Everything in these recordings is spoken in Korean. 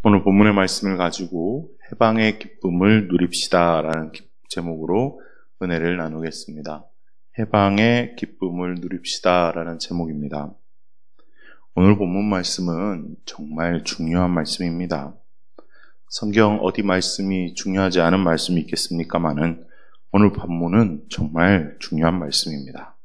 오늘 본문의 말씀을 가지고 해방의 기쁨을 누립시다 라는 제목으로 은혜를 나누겠습니다. 해방의 기쁨을 누립시다 라는 제목입니다. 오늘 본문 말씀은 정말 중요한 말씀입니다. 성경 어디 말씀이 중요하지 않은 말씀이 있겠습니까마는 오늘 본문은 정말 중요한 말씀입니다.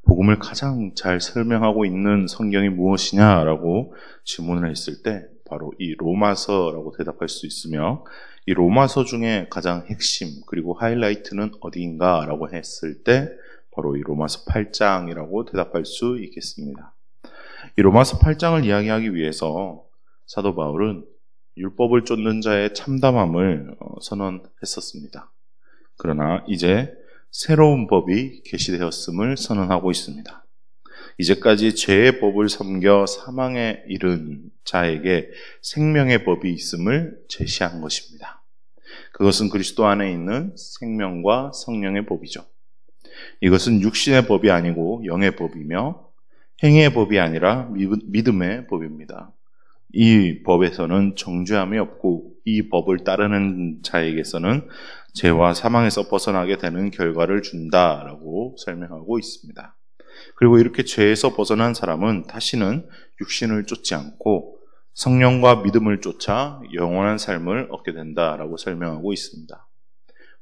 복음을 가장 잘 설명하고 있는 성경이 무엇이냐라고 질문을 했을 때 바로 이 로마서라고 대답할 수 있으며, 이 로마서 중에 가장 핵심 그리고 하이라이트는 어디인가라고 했을 때 바로 이 로마서 8장이라고 대답할 수 있겠습니다. 이 로마서 8장을 이야기하기 위해서 사도 바울은 율법을 쫓는 자의 참담함을 선언했었습니다. 그러나 이제 새로운 법이 계시되었음을 선언하고 있습니다. 이제까지 죄의 법을 섬겨 사망에 이른 자에게 생명의 법이 있음을 제시한 것입니다. 그것은 그리스도 안에 있는 생명과 성령의 법이죠. 이것은 육신의 법이 아니고 영의 법이며 행위의 법이 아니라 믿음의 법입니다. 이 법에서는 정죄함이 없고 이 법을 따르는 자에게서는 죄와 사망에서 벗어나게 되는 결과를 준다라고 설명하고 있습니다. 그리고 이렇게 죄에서 벗어난 사람은 다시는 육신을 쫓지 않고 성령과 믿음을 쫓아 영원한 삶을 얻게 된다라고 설명하고 있습니다.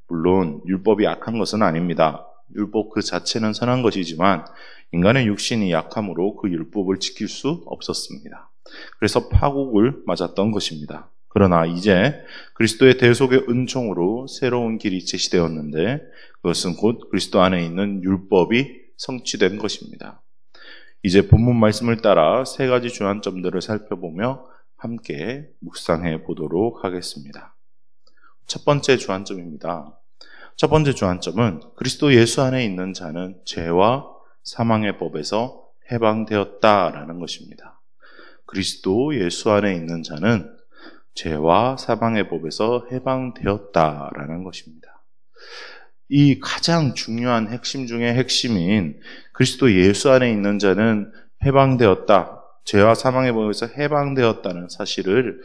물론 율법이 악한 것은 아닙니다. 율법 그 자체는 선한 것이지만 인간의 육신이 약함으로 그 율법을 지킬 수 없었습니다. 그래서 파국을 맞았던 것입니다. 그러나 이제 그리스도의 대속의 은총으로 새로운 길이 제시되었는데 그것은 곧 그리스도 안에 있는 율법이 성취된 것입니다. 이제 본문 말씀을 따라 세 가지 주안점들을 살펴보며 함께 묵상해 보도록 하겠습니다. 첫 번째 주안점입니다. 첫 번째 주안점은 그리스도 예수 안에 있는 자는 죄와 사망의 법에서 해방되었다라는 것입니다. 그리스도 예수 안에 있는 자는 죄와 사망의 법에서 해방되었다라는 것입니다. 이 가장 중요한 핵심 중의 핵심인 그리스도 예수 안에 있는 자는 해방되었다, 죄와 사망의 법에서 해방되었다는 사실을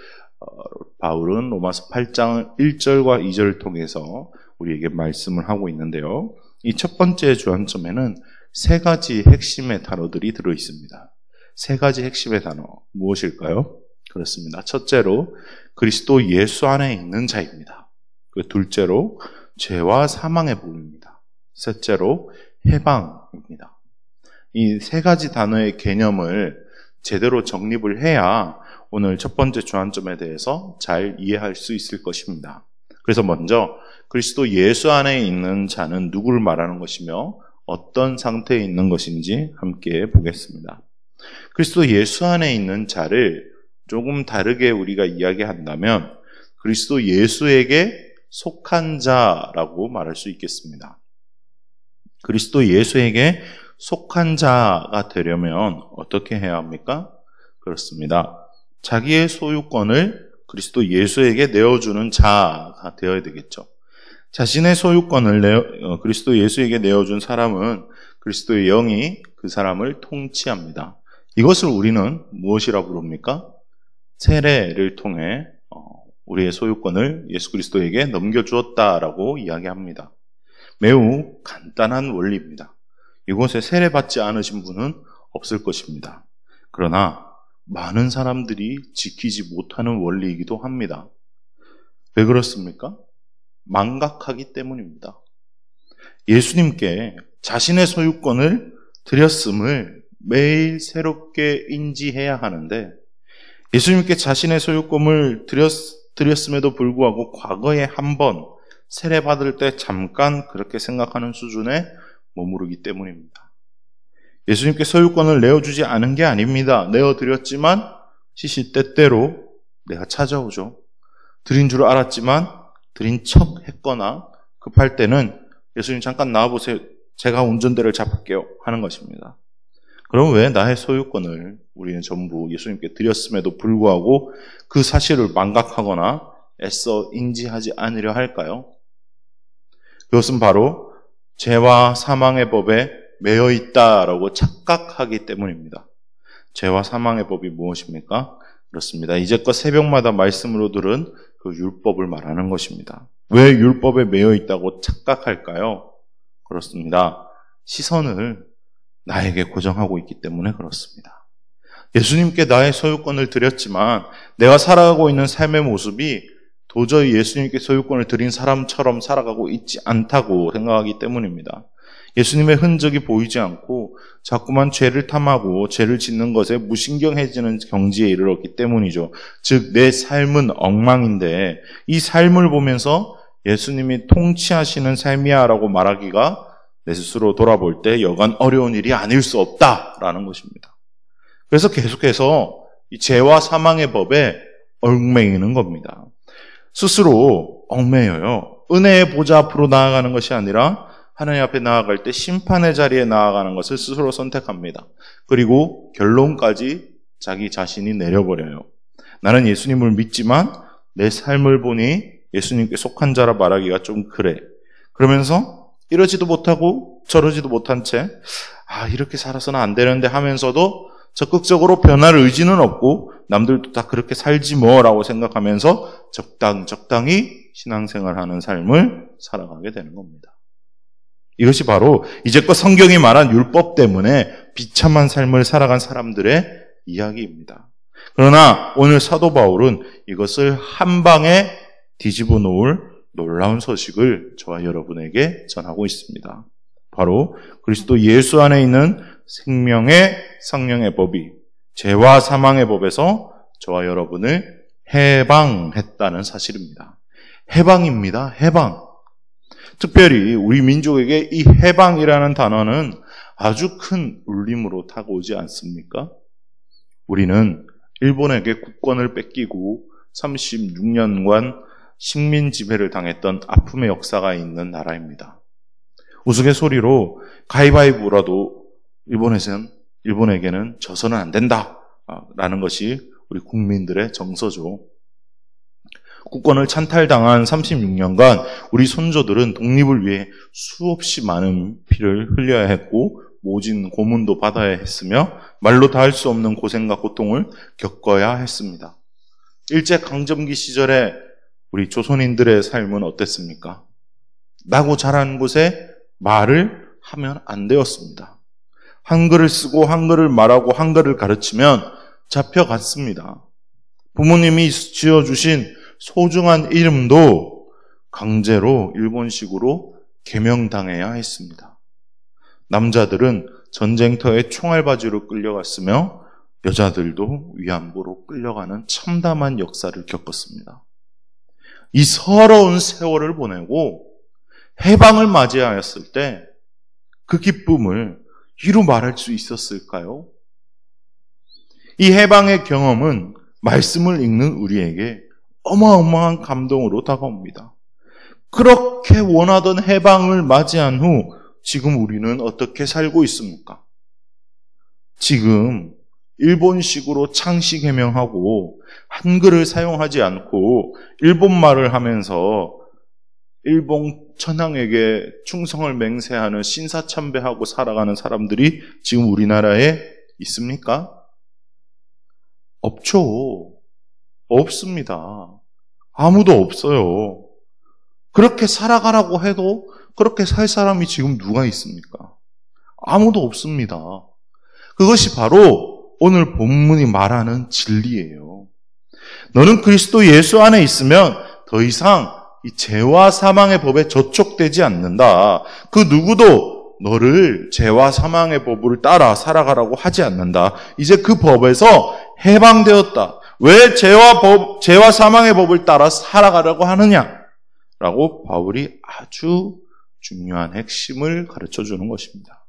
바울은 로마서 8장 1절과 2절을 통해서 우리에게 말씀을 하고 있는데요. 이 첫 번째 주안점에는 세 가지 핵심의 단어들이 들어있습니다. 세 가지 핵심의 단어 무엇일까요? 그렇습니다. 첫째로 그리스도 예수 안에 있는 자입니다. 그 둘째로 죄와 사망의 법입니다. 셋째로 해방입니다. 이 세 가지 단어의 개념을 제대로 정립을 해야 오늘 첫 번째 주안점에 대해서 잘 이해할 수 있을 것입니다. 그래서 먼저 그리스도 예수 안에 있는 자는 누구를 말하는 것이며 어떤 상태에 있는 것인지 함께 보겠습니다. 그리스도 예수 안에 있는 자를 조금 다르게 우리가 이야기한다면 그리스도 예수에게 속한 자라고 말할 수 있겠습니다. 그리스도 예수에게 속한 자가 되려면 어떻게 해야 합니까? 그렇습니다. 자기의 소유권을 그리스도 예수에게 내어주는 자가 되어야 되겠죠. 자신의 소유권을 그리스도 예수에게 내어준 사람은 그리스도의 영이 그 사람을 통치합니다. 이것을 우리는 무엇이라고 부릅니까? 세례를 통해 우리의 소유권을 예수 그리스도에게 넘겨주었다라고 이야기합니다. 매우 간단한 원리입니다. 이곳에 세례받지 않으신 분은 없을 것입니다. 그러나 많은 사람들이 지키지 못하는 원리이기도 합니다. 왜 그렇습니까? 망각하기 때문입니다. 예수님께 자신의 소유권을 드렸음을 매일 새롭게 인지해야 하는데 예수님께 자신의 소유권을 드렸음에도 불구하고 과거에 한 번 세례받을 때 잠깐 그렇게 생각하는 수준에 머무르기 때문입니다. 예수님께 소유권을 내어주지 않은 게 아닙니다. 내어드렸지만 시시때때로 내가 찾아오죠. 드린 줄 알았지만 드린 척 했거나 급할 때는 예수님 잠깐 나와보세요. 제가 운전대를 잡을게요 하는 것입니다. 그럼 왜 나의 소유권을 우리는 전부 예수님께 드렸음에도 불구하고 그 사실을 망각하거나 애써 인지하지 않으려 할까요? 그것은 바로 죄와 사망의 법에 매여 있다라고 착각하기 때문입니다. 죄와 사망의 법이 무엇입니까? 그렇습니다. 이제껏 새벽마다 말씀으로 들은 그 율법을 말하는 것입니다. 왜 율법에 매여 있다고 착각할까요? 그렇습니다. 시선을 나에게 고정하고 있기 때문에 그렇습니다. 예수님께 나의 소유권을 드렸지만 내가 살아가고 있는 삶의 모습이 도저히 예수님께 소유권을 드린 사람처럼 살아가고 있지 않다고 생각하기 때문입니다. 예수님의 흔적이 보이지 않고 자꾸만 죄를 탐하고 죄를 짓는 것에 무신경해지는 경지에 이르렀기 때문이죠. 즉 내 삶은 엉망인데 이 삶을 보면서 예수님이 통치하시는 삶이야라고 말하기가 내 스스로 돌아볼 때 여간 어려운 일이 아닐 수 없다라는 것입니다. 그래서 계속해서 이 죄와 사망의 법에 얽매이는 겁니다. 스스로 얽매여요. 은혜의 보좌 앞으로 나아가는 것이 아니라 하나님 앞에 나아갈 때 심판의 자리에 나아가는 것을 스스로 선택합니다. 그리고 결론까지 자기 자신이 내려버려요. 나는 예수님을 믿지만 내 삶을 보니 예수님께 속한 자라 말하기가 좀 그래. 그러면서 이러지도 못하고 저러지도 못한 채 이렇게 살아서는 안 되는데 하면서도 적극적으로 변할 의지는 없고 남들도 다 그렇게 살지 뭐라고 생각하면서 적당히 신앙생활하는 삶을 살아가게 되는 겁니다. 이것이 바로 이제껏 성경이 말한 율법 때문에 비참한 삶을 살아간 사람들의 이야기입니다. 그러나 오늘 사도 바울은 이것을 한 방에 뒤집어 놓을 놀라운 소식을 저와 여러분에게 전하고 있습니다. 바로 그리스도 예수 안에 있는 생명의 성령의 법이 죄와 사망의 법에서 저와 여러분을 해방했다는 사실입니다. 해방입니다. 해방. 특별히 우리 민족에게 이 해방이라는 단어는 아주 큰 울림으로 다가오지 않습니까? 우리는 일본에게 국권을 뺏기고 36년간 식민 지배를 당했던 아픔의 역사가 있는 나라입니다. 우스갯소리로 가위바위보라도 일본에게는 져서는 안 된다라는 것이 우리 국민들의 정서죠. 국권을 찬탈당한 36년간 우리 손조들은 독립을 위해 수없이 많은 피를 흘려야 했고 모진 고문도 받아야 했으며 말로 다 할 수 없는 고생과 고통을 겪어야 했습니다. 일제강점기 시절에 우리 조선인들의 삶은 어땠습니까? 나고 자란 곳에 말을 하면 안 되었습니다. 한글을 쓰고 한글을 말하고 한글을 가르치면 잡혀갔습니다. 부모님이 지어주신 소중한 이름도 강제로 일본식으로 개명당해야 했습니다. 남자들은 전쟁터에 총알바지로 끌려갔으며 여자들도 위안부로 끌려가는 참담한 역사를 겪었습니다. 이 서러운 세월을 보내고 해방을 맞이하였을 때 그 기쁨을 이루 말할 수 있었을까요? 이 해방의 경험은 말씀을 읽는 우리에게 어마어마한 감동으로 다가옵니다. 그렇게 원하던 해방을 맞이한 후 지금 우리는 어떻게 살고 있습니까? 지금 일본식으로 창씨 개명하고 한글을 사용하지 않고 일본말을 하면서 일본 천황에게 충성을 맹세하는 신사참배하고 살아가는 사람들이 지금 우리나라에 있습니까? 없죠. 없습니다. 아무도 없어요. 그렇게 살아가라고 해도 그렇게 살 사람이 지금 누가 있습니까? 아무도 없습니다. 그것이 바로 오늘 본문이 말하는 진리예요. 너는 그리스도 예수 안에 있으면 더 이상 이 죄와 사망의 법에 저촉되지 않는다. 그 누구도 너를 죄와 사망의 법을 따라 살아가라고 하지 않는다. 이제 그 법에서 해방되었다. 왜 죄와 사망의 법을 따라 살아가라고 하느냐라고 바울이 아주 중요한 핵심을 가르쳐주는 것입니다.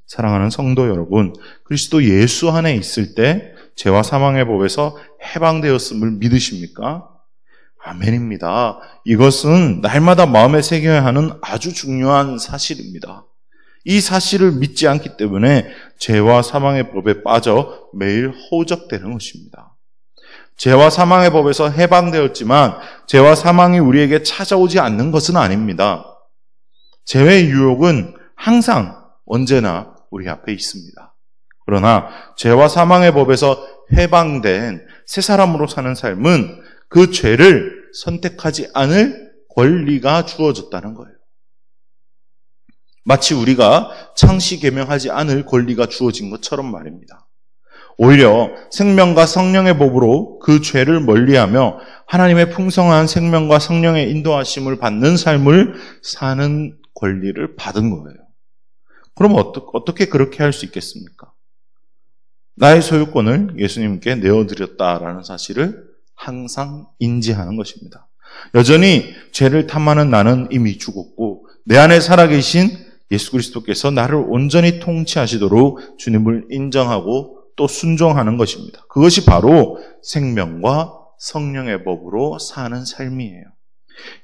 사랑하는 성도 여러분, 그리스도 예수 안에 있을 때 죄와 사망의 법에서 해방되었음을 믿으십니까? 아멘입니다. 이것은 날마다 마음에 새겨야 하는 아주 중요한 사실입니다. 이 사실을 믿지 않기 때문에 죄와 사망의 법에 빠져 매일 허우적대는 것입니다. 죄와 사망의 법에서 해방되었지만 죄와 사망이 우리에게 찾아오지 않는 것은 아닙니다. 죄의 유혹은 항상 언제나 우리 앞에 있습니다. 그러나 죄와 사망의 법에서 해방된 새 사람으로 사는 삶은 그 죄를 선택하지 않을 권리가 주어졌다는 거예요. 마치 우리가 창시 계명하지 않을 권리가 주어진 것처럼 말입니다. 오히려 생명과 성령의 법으로 그 죄를 멀리하며 하나님의 풍성한 생명과 성령의 인도하심을 받는 삶을 사는 권리를 받은 거예요. 그럼 어떻게 그렇게 할 수 있겠습니까? 나의 소유권을 예수님께 내어드렸다라는 사실을 항상 인지하는 것입니다. 여전히 죄를 탐하는 나는 이미 죽었고 내 안에 살아계신 예수 그리스도께서 나를 온전히 통치하시도록 주님을 인정하고 또 순종하는 것입니다. 그것이 바로 생명과 성령의 법으로 사는 삶이에요.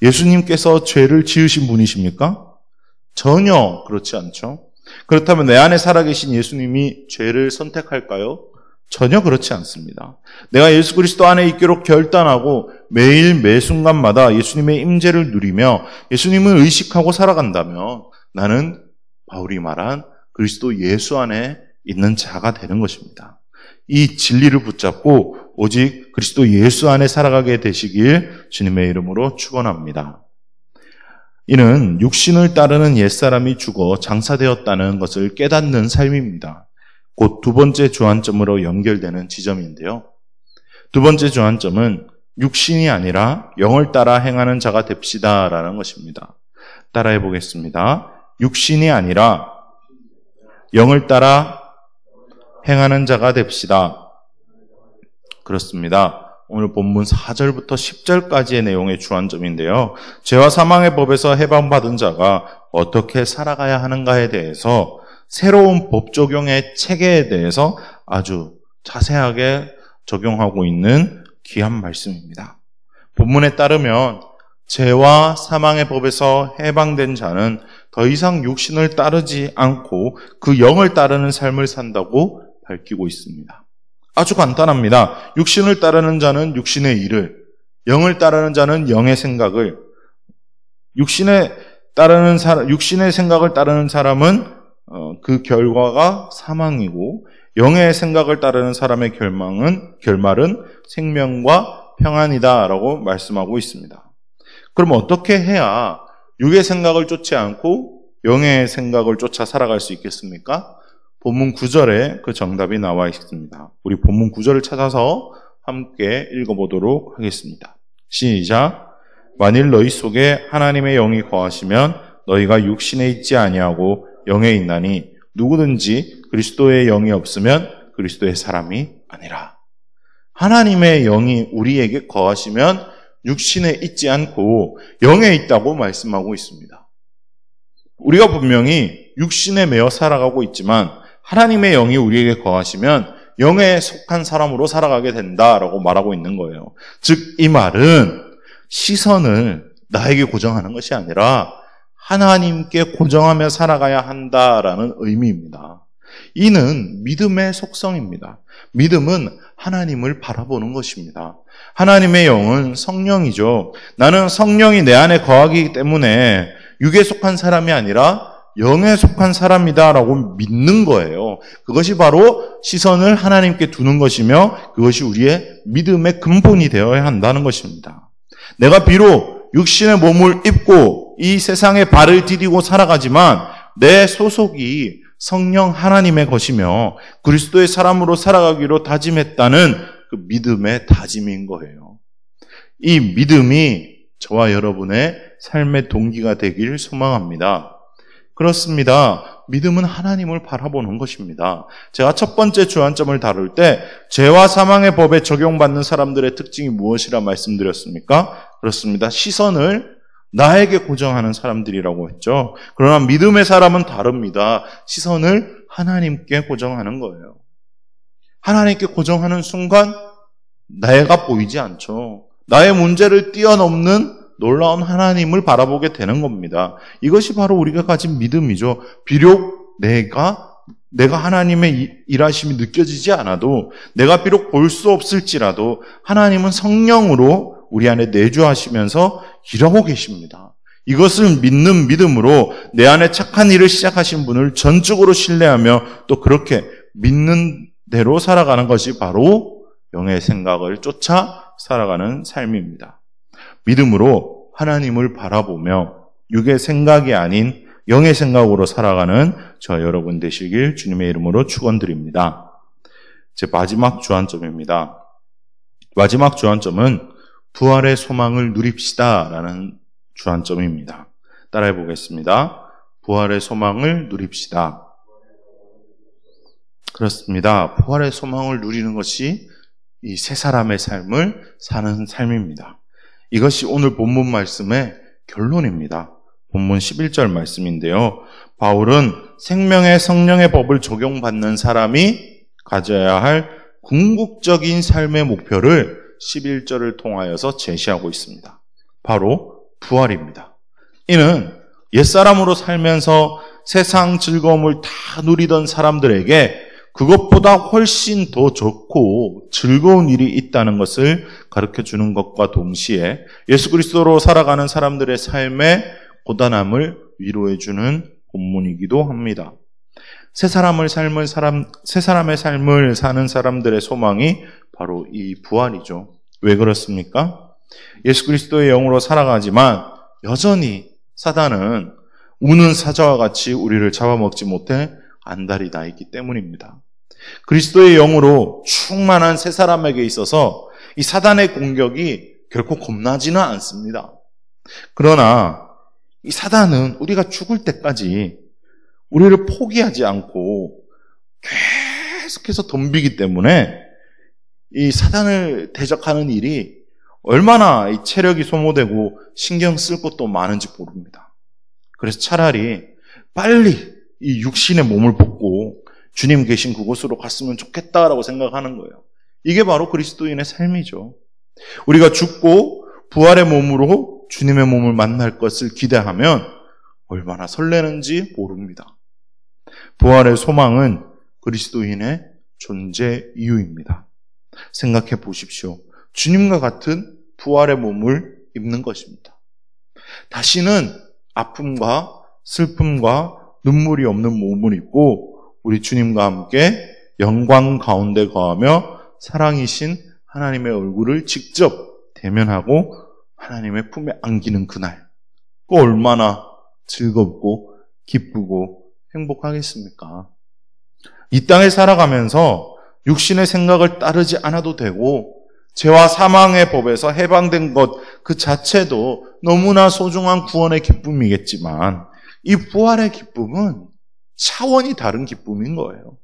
예수님께서 죄를 지으신 분이십니까? 전혀 그렇지 않죠. 그렇다면 내 안에 살아계신 예수님이 죄를 선택할까요? 전혀 그렇지 않습니다. 내가 예수 그리스도 안에 있기로 결단하고 매일 매 순간마다 예수님의 임재를 누리며 예수님을 의식하고 살아간다면 나는 바울이 말한 그리스도 예수 안에 있는 자가 되는 것입니다. 이 진리를 붙잡고 오직 그리스도 예수 안에 살아가게 되시길 주님의 이름으로 축원합니다. 이는 육신을 따르는 옛사람이 죽어 장사되었다는 것을 깨닫는 삶입니다. 곧 두 번째 주안점으로 연결되는 지점인데요. 두 번째 주안점은 육신이 아니라 영을 따라 행하는 자가 됩시다라는 것입니다. 따라해 보겠습니다. 육신이 아니라 영을 따라 행하는 자가 됩시다. 그렇습니다. 오늘 본문 4절부터 10절까지의 내용의 주안점인데요. 죄와 사망의 법에서 해방받은 자가 어떻게 살아가야 하는가에 대해서 새로운 법 적용의 체계에 대해서 아주 자세하게 적용하고 있는 귀한 말씀입니다. 본문에 따르면 죄와 사망의 법에서 해방된 자는 더 이상 육신을 따르지 않고 그 영을 따르는 삶을 산다고 밝히고 있습니다. 아주 간단합니다. 육신을 따르는 자는 육신의 일을, 영을 따르는 자는 영의 생각을, 육신의 생각을 따르는 사람은 그 결과가 사망이고 영의 생각을 따르는 사람의 결말은 생명과 평안이다라고 말씀하고 있습니다. 그럼 어떻게 해야 육의 생각을 쫓지 않고 영의 생각을 쫓아 살아갈 수 있겠습니까? 본문 9절에 그 정답이 나와 있습니다. 우리 본문 9절을 찾아서 함께 읽어보도록 하겠습니다. 시작. 만일 너희 속에 하나님의 영이 거하시면 너희가 육신에 있지 아니하고 영에 있나니 누구든지 그리스도의 영이 없으면 그리스도의 사람이 아니라. 하나님의 영이 우리에게 거하시면 육신에 있지 않고 영에 있다고 말씀하고 있습니다. 우리가 분명히 육신에 매여 살아가고 있지만 하나님의 영이 우리에게 거하시면 영에 속한 사람으로 살아가게 된다라고 말하고 있는 거예요. 즉, 이 말은 시선을 나에게 고정하는 것이 아니라 하나님께 고정하며 살아가야 한다라는 의미입니다. 이는 믿음의 속성입니다. 믿음은 하나님을 바라보는 것입니다. 하나님의 영은 성령이죠. 나는 성령이 내 안에 거하기 때문에 육에 속한 사람이 아니라 영에 속한 사람이다라고 믿는 거예요. 그것이 바로 시선을 하나님께 두는 것이며 그것이 우리의 믿음의 근본이 되어야 한다는 것입니다. 내가 비록 육신의 몸을 입고 이 세상에 발을 디디고 살아가지만 내 소속이 성령 하나님의 것이며 그리스도의 사람으로 살아가기로 다짐했다는 그 믿음의 다짐인 거예요. 이 믿음이 저와 여러분의 삶의 동기가 되길 소망합니다. 그렇습니다. 믿음은 하나님을 바라보는 것입니다. 제가 첫 번째 주안점을 다룰 때 죄와 사망의 법에 적용받는 사람들의 특징이 무엇이라 말씀드렸습니까? 그렇습니다. 시선을 나에게 고정하는 사람들이라고 했죠. 그러나 믿음의 사람은 다릅니다. 시선을 하나님께 고정하는 거예요. 하나님께 고정하는 순간 내가 보이지 않죠. 나의 문제를 뛰어넘는 놀라운 하나님을 바라보게 되는 겁니다. 이것이 바로 우리가 가진 믿음이죠. 비록 내가 하나님의 일하심이 느껴지지 않아도, 내가 비록 볼 수 없을지라도 하나님은 성령으로 우리 안에 내주하시면서 일하고 계십니다. 이것을 믿는 믿음으로 내 안에 착한 일을 시작하신 분을 전적으로 신뢰하며 또 그렇게 믿는 대로 살아가는 것이 바로 영의 생각을 쫓아 살아가는 삶입니다. 믿음으로 하나님을 바라보며 육의 생각이 아닌 영의 생각으로 살아가는 저 여러분 되시길 주님의 이름으로 축원드립니다. 제 마지막 주안점입니다. 마지막 주안점은 부활의 소망을 누립시다 라는 주안점입니다. 따라해 보겠습니다. 부활의 소망을 누립시다. 그렇습니다. 부활의 소망을 누리는 것이 이 세 사람의 삶을 사는 삶입니다. 이것이 오늘 본문 말씀의 결론입니다. 본문 11절 말씀인데요. 바울은 생명의 성령의 법을 적용받는 사람이 가져야 할 궁극적인 삶의 목표를 11절을 통하여서 제시하고 있습니다. 바로 부활입니다. 이는 옛사람으로 살면서 세상 즐거움을 다 누리던 사람들에게 그것보다 훨씬 더 좋고 즐거운 일이 있다는 것을 가르쳐주는 것과 동시에 예수 그리스도로 살아가는 사람들의 삶의 고단함을 위로해주는 본문이기도 합니다. 새 사람의 삶을 사는 사람들의 소망이 바로 이 부활이죠. 왜 그렇습니까? 예수 그리스도의 영으로 살아가지만 여전히 사단은 우는 사자와 같이 우리를 잡아먹지 못해 안달이 나 있기 때문입니다. 그리스도의 영으로 충만한 새 사람에게 있어서 이 사단의 공격이 결코 겁나지는 않습니다. 그러나 이 사단은 우리가 죽을 때까지 우리를 포기하지 않고 계속해서 덤비기 때문에 이 사단을 대적하는 일이 얼마나 이 체력이 소모되고 신경 쓸 것도 많은지 모릅니다. 그래서 차라리 빨리 이 육신의 몸을 벗고 주님 계신 그곳으로 갔으면 좋겠다라고 생각하는 거예요. 이게 바로 그리스도인의 삶이죠. 우리가 죽고 부활의 몸으로 주님의 몸을 만날 것을 기대하면 얼마나 설레는지 모릅니다. 부활의 소망은 그리스도인의 존재 이유입니다. 생각해 보십시오. 주님과 같은 부활의 몸을 입는 것입니다. 다시는 아픔과 슬픔과 눈물이 없는 몸을 입고 우리 주님과 함께 영광 가운데 거하며 사랑이신 하나님의 얼굴을 직접 대면하고 하나님의 품에 안기는 그날, 그 얼마나 즐겁고 기쁘고 행복하겠습니까? 이 땅에 살아가면서 육신의 생각을 따르지 않아도 되고 죄와 사망의 법에서 해방된 것 그 자체도 너무나 소중한 구원의 기쁨이겠지만 이 부활의 기쁨은 차원이 다른 기쁨인 거예요.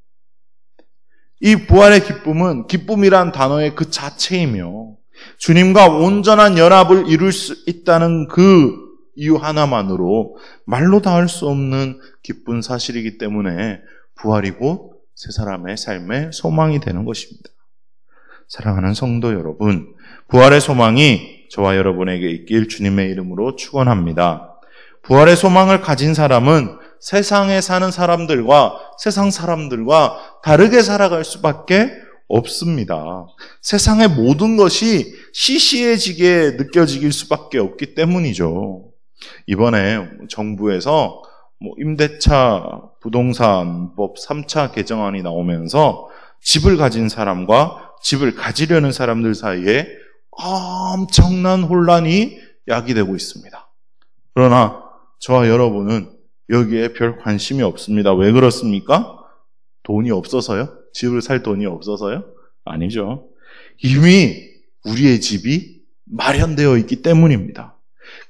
이 부활의 기쁨은 기쁨이란 단어의 그 자체이며 주님과 온전한 연합을 이룰 수 있다는 그 이유 하나만으로 말로 다 할 수 없는 기쁜 사실이기 때문에 부활이 곧 새 사람의 삶의 소망이 되는 것입니다. 사랑하는 성도 여러분, 부활의 소망이 저와 여러분에게 있길 주님의 이름으로 축원합니다. 부활의 소망을 가진 사람은 세상에 사는 사람들과 세상 사람들과 다르게 살아갈 수밖에 없습니다. 세상의 모든 것이 시시해지게 느껴질 수밖에 없기 때문이죠. 이번에 정부에서 임대차 부동산법 3차 개정안이 나오면서 집을 가진 사람과 집을 가지려는 사람들 사이에 엄청난 혼란이 야기되고 있습니다. 그러나 저와 여러분은 여기에 별 관심이 없습니다. 왜 그렇습니까? 돈이 없어서요? 집을 살 돈이 없어서요? 아니죠. 이미 우리의 집이 마련되어 있기 때문입니다.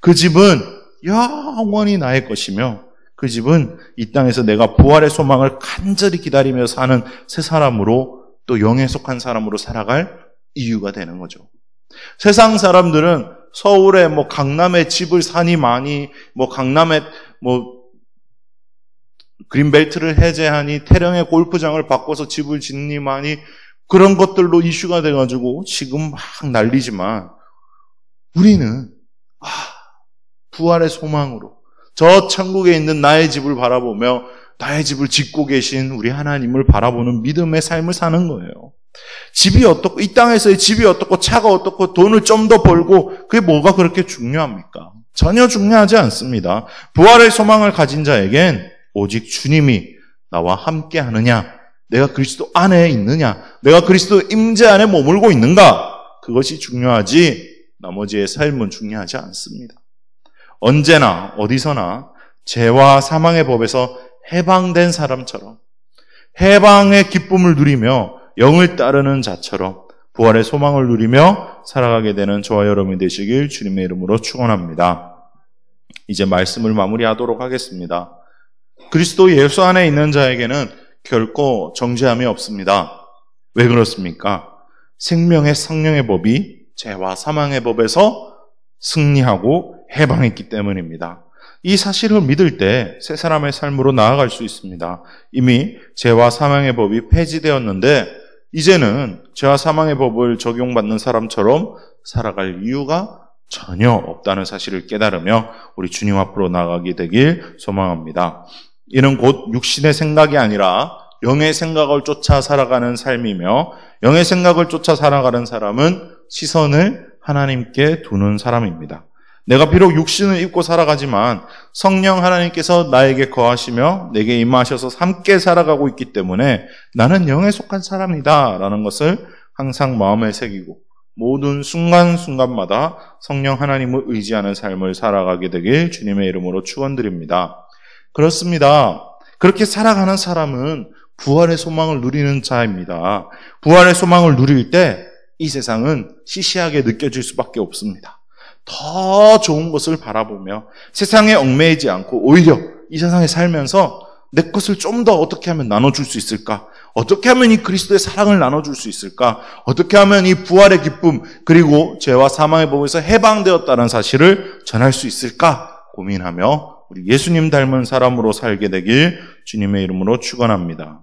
그 집은 영원히 나의 것이며 그 집은 이 땅에서 내가 부활의 소망을 간절히 기다리며 사는 새 사람으로 또 영에 속한 사람으로 살아갈 이유가 되는 거죠. 세상 사람들은 서울에 강남에 집을 사니 많이 강남에 그린벨트를 해제하니 태릉에 골프장을 바꿔서 집을 짓니 많이 그런 것들로 이슈가 돼가지고 지금 막 난리지만 우리는 부활의 소망으로 저 천국에 있는 나의 집을 바라보며 나의 집을 짓고 계신 우리 하나님을 바라보는 믿음의 삶을 사는 거예요. 집이 어떻고 이 땅에서의 집이 어떻고 차가 어떻고 돈을 좀 더 벌고 그게 뭐가 그렇게 중요합니까? 전혀 중요하지 않습니다. 부활의 소망을 가진 자에겐 오직 주님이 나와 함께 하느냐 내가 그리스도 안에 있느냐, 내가 그리스도 임재 안에 머물고 있는가, 그것이 중요하지 나머지의 삶은 중요하지 않습니다. 언제나 어디서나 죄와 사망의 법에서 해방된 사람처럼, 해방의 기쁨을 누리며 영을 따르는 자처럼 부활의 소망을 누리며 살아가게 되는 저와 여러분이 되시길 주님의 이름으로 축원합니다. 이제 말씀을 마무리하도록 하겠습니다. 그리스도 예수 안에 있는 자에게는 결코 정죄함이 없습니다. 왜 그렇습니까? 생명의 성령의 법이 죄와 사망의 법에서 승리하고 해방했기 때문입니다. 이 사실을 믿을 때 새 사람의 삶으로 나아갈 수 있습니다. 이미 죄와 사망의 법이 폐지되었는데 이제는 죄와 사망의 법을 적용받는 사람처럼 살아갈 이유가 전혀 없다는 사실을 깨달으며 우리 주님 앞으로 나아가게 되길 소망합니다. 이는 곧 육신의 생각이 아니라 영의 생각을 쫓아 살아가는 삶이며, 영의 생각을 쫓아 살아가는 사람은 시선을 하나님께 두는 사람입니다. 내가 비록 육신을 입고 살아가지만 성령 하나님께서 나에게 거하시며 내게 임하셔서 함께 살아가고 있기 때문에 나는 영에 속한 사람이다 라는 것을 항상 마음에 새기고 모든 순간순간마다 성령 하나님을 의지하는 삶을 살아가게 되길 주님의 이름으로 축원드립니다. 그렇습니다. 그렇게 살아가는 사람은 부활의 소망을 누리는 자입니다. 부활의 소망을 누릴 때 이 세상은 시시하게 느껴질 수밖에 없습니다. 더 좋은 것을 바라보며 세상에 얽매이지 않고 오히려 이 세상에 살면서 내 것을 좀 더 어떻게 하면 나눠줄 수 있을까? 어떻게 하면 이 그리스도의 사랑을 나눠줄 수 있을까? 어떻게 하면 이 부활의 기쁨 그리고 죄와 사망의 법에서 해방되었다는 사실을 전할 수 있을까? 고민하며 우리 예수님 닮은 사람으로 살게 되길 주님의 이름으로 축원합니다.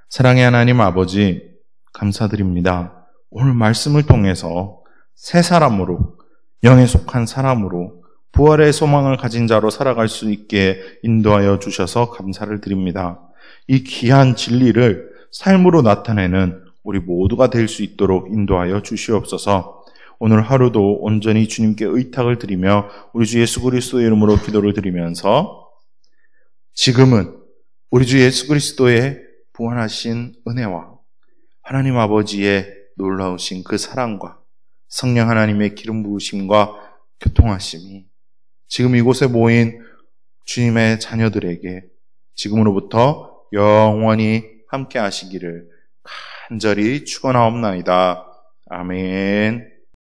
사랑의 하나님 아버지, 감사드립니다. 오늘 말씀을 통해서 새 사람으로, 영에 속한 사람으로 부활의 소망을 가진 자로 살아갈 수 있게 인도하여 주셔서 감사를 드립니다. 이 귀한 진리를 삶으로 나타내는 우리 모두가 될 수 있도록 인도하여 주시옵소서. 오늘 하루도 온전히 주님께 의탁을 드리며 우리 주 예수 그리스도의 이름으로 기도를 드리면서 지금은 우리 주 예수 그리스도의 부활하신 은혜와 하나님 아버지의 놀라우신 그 사랑과 성령 하나님의 기름 부으심과 교통하심이 지금 이곳에 모인 주님의 자녀들에게 지금으로부터 영원히 함께 하시기를 간절히 축원하옵나이다. 아멘.